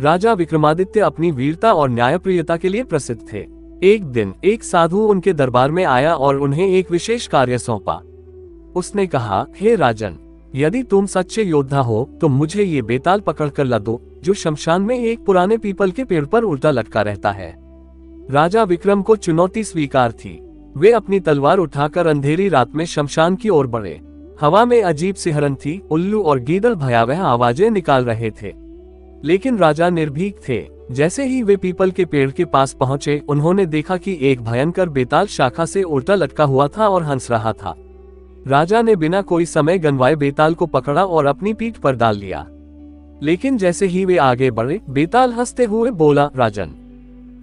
राजा विक्रमादित्य अपनी वीरता और न्यायप्रियता के लिए प्रसिद्ध थे। एक दिन एक साधु उनके दरबार में आया और उन्हें एक विशेष कार्य सौंपा। उसने कहा, हे राजन, यदि तुम सच्चे योद्धा हो तो मुझे ये बेताल पकड़कर ला दो, जो शमशान में एक पुराने पीपल के पेड़ पर उल्टा लटका रहता है। राजा विक्रम को चुनौती स्वीकार थी। वे अपनी तलवार उठाकर अंधेरी रात में शमशान की ओर बढ़े। हवा में अजीब सिहरन थी, उल्लू और गीदड़ भयावह आवाजें निकाल रहे थे, लेकिन राजा निर्भीक थे। जैसे ही वे पीपल के पेड़ के पास पहुंचे, उन्होंने देखा कि एक भयंकर बेताल शाखा से उल्टा लटका हुआ था और हंस रहा था। राजा ने बिना कोई समय गंवाए बेताल को पकड़ा और अपनी पीठ पर डाल लिया। लेकिन जैसे ही वे आगे बढ़े, बेताल हंसते हुए बोला, राजन,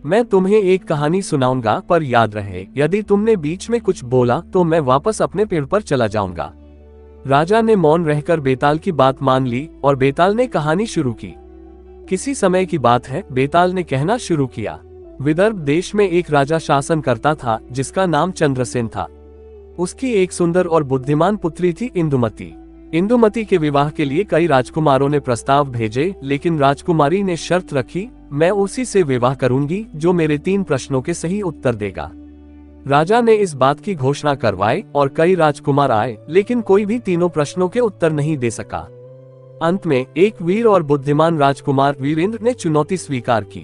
मैं तुम्हें एक कहानी सुनाऊंगा, पर याद रहे यदि तुमने बीच में कुछ बोला तो मैं वापस अपने पेड़ पर चला जाऊंगा। राजा ने मौन रहकर बेताल की बात मान ली और बेताल ने कहानी शुरू की। किसी समय की बात है, बेताल ने कहना शुरू किया। विदर्भ देश में एक राजा शासन करता था जिसका नाम चंद्रसेन था। उसकी एक सुंदर और बुद्धिमान पुत्री थी, इंदुमती। इंदुमती के विवाह के लिए कई राजकुमारों ने प्रस्ताव भेजे, लेकिन राजकुमारी ने शर्त रखी, मैं उसी से विवाह करूंगी जो मेरे 3 प्रश्नों के सही उत्तर देगा। राजा ने इस बात की घोषणा करवाई और कई राजकुमार आए, लेकिन कोई भी तीनों प्रश्नों के उत्तर नहीं दे सका। अंत में एक वीर और बुद्धिमान राजकुमार वीरेंद्र ने चुनौती स्वीकार की।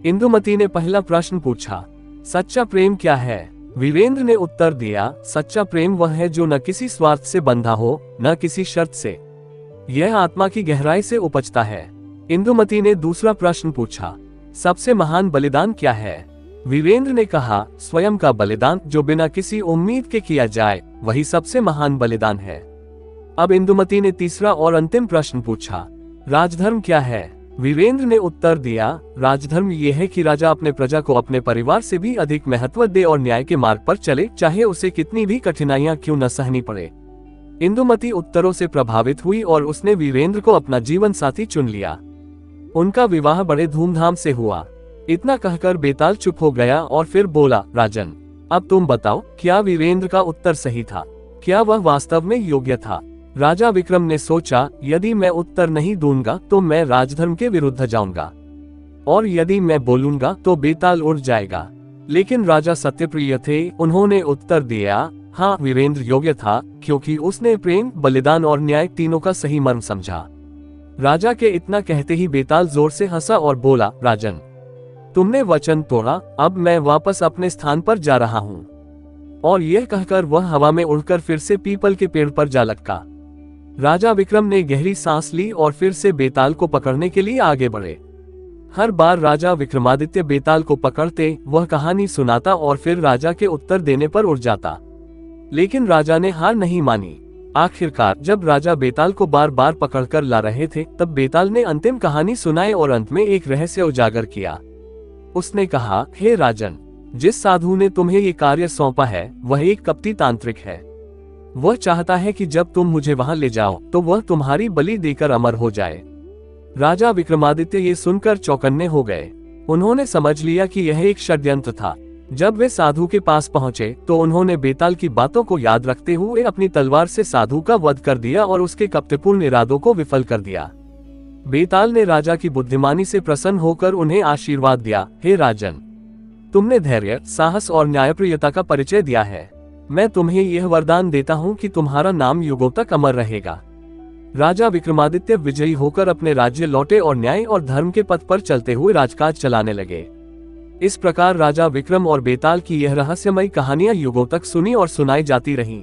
इंदुमती ने पहला प्रश्न पूछा, सच्चा प्रेम क्या है? वीरेंद्र ने उत्तर दिया, सच्चा प्रेम वह है जो न किसी स्वार्थ से बंधा हो, न किसी शर्त से। यह आत्मा की गहराई से उपजता है। इंदुमती ने दूसरा प्रश्न पूछा, सबसे महान बलिदान क्या है? वीरेंद्र ने कहा, स्वयं का बलिदान, जो बिना किसी उम्मीद के किया जाए, वही सबसे महान बलिदान है। अब इंदुमती ने तीसरा और अंतिम प्रश्न पूछा, राजधर्म क्या है? वीरेंद्र ने उत्तर दिया, राजधर्म ये है कि राजा अपने प्रजा को अपने परिवार से भी अधिक महत्व दे और न्याय के मार्ग पर चले, चाहे उसे कितनी भी कठिनाइयां क्यों न सहनी पड़े। इंदुमती उत्तरों से प्रभावित हुई और उसने वीरेंद्र को अपना जीवन साथी चुन लिया। उनका विवाह बड़े धूमधाम से हुआ। इतना कहकर बेताल चुप हो गया और फिर बोला, राजन, अब तुम बताओ, क्या वीरेंद्र का उत्तर सही था? क्या वह वास्तव में योग्य था? राजा विक्रम ने सोचा, यदि मैं उत्तर नहीं दूंगा तो मैं राजधर्म के विरुद्ध जाऊंगा, और यदि मैं बोलूंगा तो बेताल उड़ जाएगा। लेकिन राजा सत्यप्रिय थे। उन्होंने उत्तर दिया, हाँ, वीरेंद्र योग्य था, क्योंकि उसने प्रेम, बलिदान और न्याय तीनों का सही मर्म समझा। राजा के इतना कहते ही बेताल जोर से हंसा और बोला, राजन, तुमने वचन तोड़ा, अब मैं वापस अपने स्थान पर जा रहा हूँ। और यह कहकर वह हवा में उड़कर फिर से पीपल के पेड़ पर जा लटका। राजा विक्रम ने गहरी सांस ली और फिर से बेताल को पकड़ने के लिए आगे बढ़े। हर बार राजा विक्रमादित्य बेताल को पकड़ते, वह कहानी सुनाता और फिर राजा के उत्तर देने पर उड़ जाता। लेकिन राजा ने हार नहीं मानी। आखिरकार जब राजा बेताल को बार बार पकड़कर ला रहे थे, तब बेताल ने अंतिम कहानी सुनाई और अंत में एक रहस्य उजागर किया। उसने कहा, हे राजन, जिस साधु ने तुम्हें ये कार्य सौंपा है वह एक कपटी तांत्रिक है। वह चाहता है कि जब तुम मुझे वहां ले जाओ तो वह तुम्हारी बलि देकर अमर हो जाए। राजा विक्रमादित्य ये सुनकर चौकन्ने हो गए। उन्होंने समझ लिया कि यह एक षड्यंत्र था। जब वे साधु के पास पहुंचे तो उन्होंने बेताल की बातों को याद रखते हुए अपनी तलवार से साधु का वध कर दिया और उसके कपटपूर्ण इरादों को विफल कर दिया। बेताल ने राजा की बुद्धिमानी से प्रसन्न होकर उन्हें आशीर्वाद दिया, हे राजन, तुमने धैर्य, साहस और न्यायप्रियता का परिचय दिया है। मैं तुम्हें यह वरदान देता हूँ कि तुम्हारा नाम युगों तक अमर रहेगा। राजा विक्रमादित्य विजयी होकर अपने राज्य लौटे और न्याय और धर्म के पथ पर चलते हुए राजकाज चलाने लगे। इस प्रकार राजा विक्रम और बेताल की यह रहस्यमयी कहानियां युगों तक सुनी और सुनाई जाती रहीं।